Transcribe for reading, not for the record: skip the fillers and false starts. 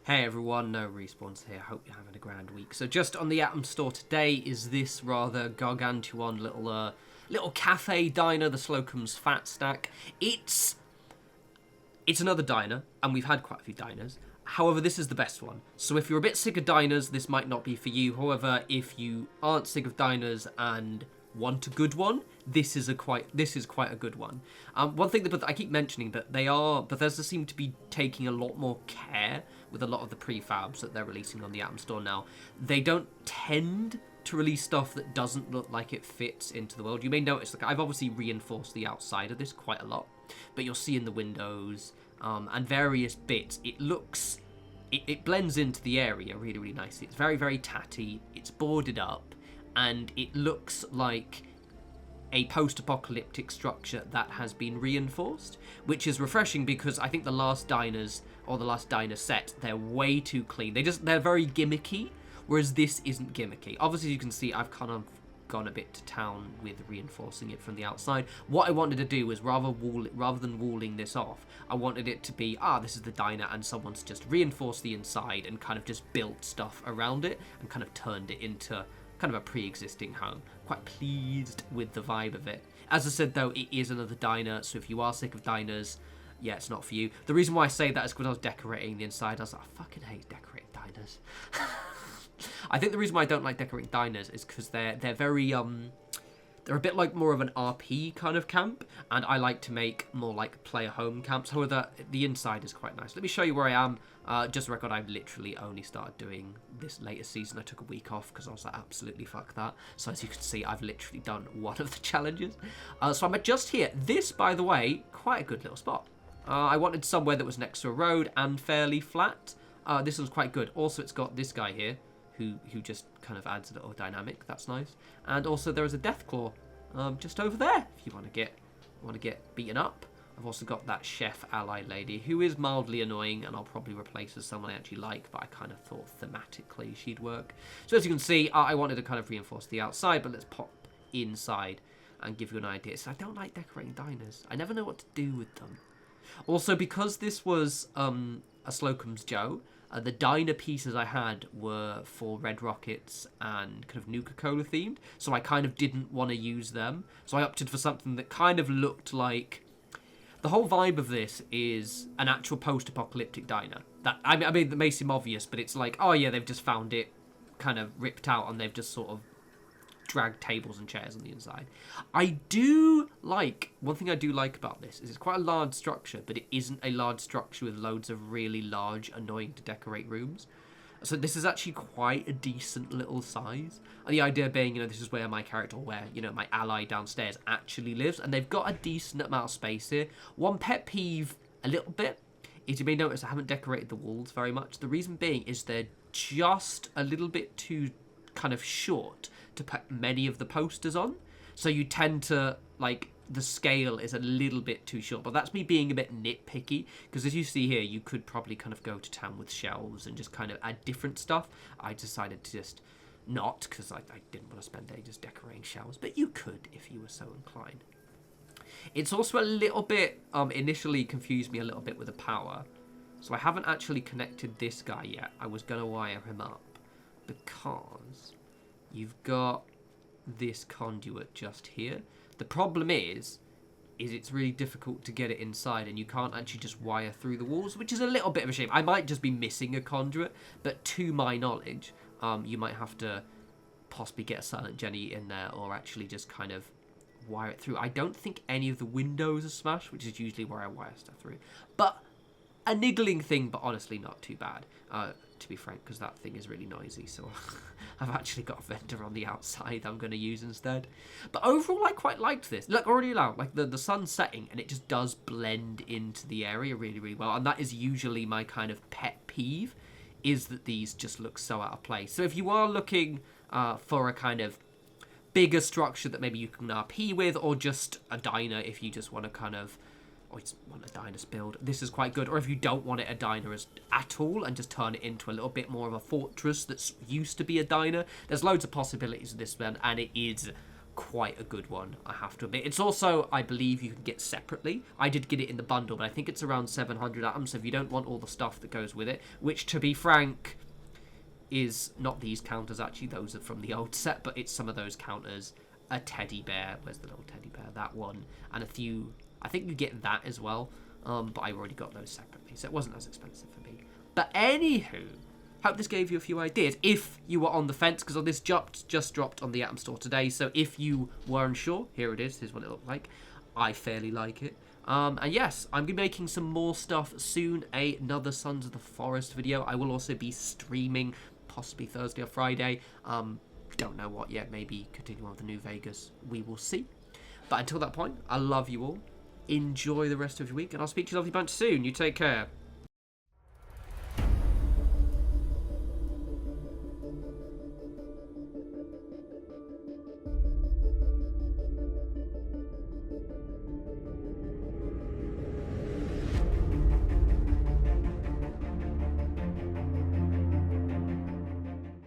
Hey everyone, no respawns here. Hope you're having a grand week. So just on the c.a.m.p store today is this rather gargantuan little cafe diner, the Slocum's Fat Stack. It's another diner, and we've had quite a few diners. However, this is the best one. So if you're a bit sick of diners, this might not be for you. However, if you aren't sick of diners and want a good one, this is quite a good one. One thing that I keep mentioning that Bethesda seem to be taking a lot more care with a lot of the prefabs that they're releasing on the c.a.m.p store now. They don't tend to release stuff that doesn't look like it fits into the world. You may notice, like, I've obviously reinforced the outside of this quite a lot, but you'll see in the windows and various bits, it blends into the area really, really nicely. It's very, very tatty. It's boarded up, and it looks like a post-apocalyptic structure that has been reinforced, which is refreshing because I think the last diners, or the last diner set, they're way too clean. They're very gimmicky, whereas this isn't gimmicky. Obviously, you can see I've kind of gone a bit to town with reinforcing it from the outside. What I wanted to do was rather than walling this off, I wanted it to be, this is the diner, and someone's just reinforced the inside and kind of just built stuff around it and kind of turned it into kind of a pre-existing home. Quite pleased with the vibe of it. As I said, though, it is another diner, so if you are sick of diners, yeah, it's not for you. The reason why I say that is because I was decorating the inside. I was like, I fucking hate decorating diners. I think the reason why I don't like decorating diners is because they're very they're a bit like more of an RP kind of camp, and I like to make more like player home camps. However, the inside is quite nice. Let me show you where I am. Just a record, I've literally only started doing this latest season. I took a week off because I was like, absolutely fuck that. So as you can see, I've literally done one of the challenges. So I'm just here. This, by the way, quite a good little spot. I wanted somewhere that was next to a road and fairly flat. This one's quite good. Also, it's got this guy here, who just kind of adds a little dynamic. That's nice. And also there is a death claw just over there if you want to get beaten up. I've also got that chef ally lady who is mildly annoying, and I'll probably replace with someone I actually like, but I kind of thought thematically she'd work. So as you can see, I wanted to kind of reinforce the outside, but let's pop inside and give you an idea. So I don't like decorating diners. I never know what to do with them. Also, because this was a Slocum's Joe, the diner pieces I had were for Red Rockets and kind of Nuka-Cola themed, so I kind of didn't want to use them. So I opted for something that kind of looked like... The whole vibe of this is an actual post-apocalyptic diner. I mean, that may seem obvious, but it's like, oh yeah, they've just found it kind of ripped out and they've just sort of dragged tables and chairs on the inside. One thing I do like about this is it's quite a large structure, but it isn't a large structure with loads of really large, annoying to decorate rooms. So this is actually quite a decent little size. And the idea being, this is where my character, my ally downstairs actually lives, and they've got a decent amount of space here. One pet peeve, a little bit, is you may notice I haven't decorated the walls very much. The reason being is they're just a little bit too kind of short to put many of the posters on. So you tend to, the scale is a little bit too short, but that's me being a bit nitpicky, because as you see here, you could probably kind of go to town with shelves and just kind of add different stuff. I decided to just not, because I didn't want to spend ages decorating shelves, but you could if you were so inclined. It's also a little bit, initially confused me a little bit with the power, so I haven't actually connected this guy yet. I was going to wire him up, because you've got this conduit just here. The problem is it's really difficult to get it inside, and you can't actually just wire through the walls, which is a little bit of a shame. I might just be missing a conduit, but to my knowledge, you might have to possibly get a Silent Jenny in there, or actually just kind of wire it through. I don't think any of the windows are smashed, which is usually where I wire stuff through. But a niggling thing, but honestly not too bad, to be frank, because that thing is really noisy, so I've actually got a vendor on the outside I'm going to use instead. But overall, I quite liked this. Look, already now, the sun's setting, and it just does blend into the area really, really well, and that is usually my kind of pet peeve, is that these just look so out of place. So if you are looking for a kind of bigger structure that maybe you can RP with, or just a diner if you just want to kind of... or you just want a diner's build, this is quite good. Or if you don't want it a diner at all and just turn it into a little bit more of a fortress that's used to be a diner, there's loads of possibilities of this one, and it is quite a good one, I have to admit. It's also, I believe, you can get separately. I did get it in the bundle, but I think it's around 700 atoms, so if you don't want all the stuff that goes with it, which, to be frank, is not these counters, actually. Those are from the old set, but it's some of those counters. A teddy bear. Where's the little teddy bear? That one. And a few... I think you get that as well, but I already got those separately, so it wasn't as expensive for me. But anywho... hope this gave you a few ideas if you were on the fence, because this just dropped on the Atom Store today. So if you were unsure, here it is. Here's what it looked like. I fairly like it. And yes, I'm going to be making some more stuff soon. Another Sons of the Forest video. I will also be streaming, possibly Thursday or Friday. Don't know what yet. Maybe continue on with the New Vegas. We will see. But until that point, I love you all. Enjoy the rest of your week, and I'll speak to you lovely bunch soon. You take care.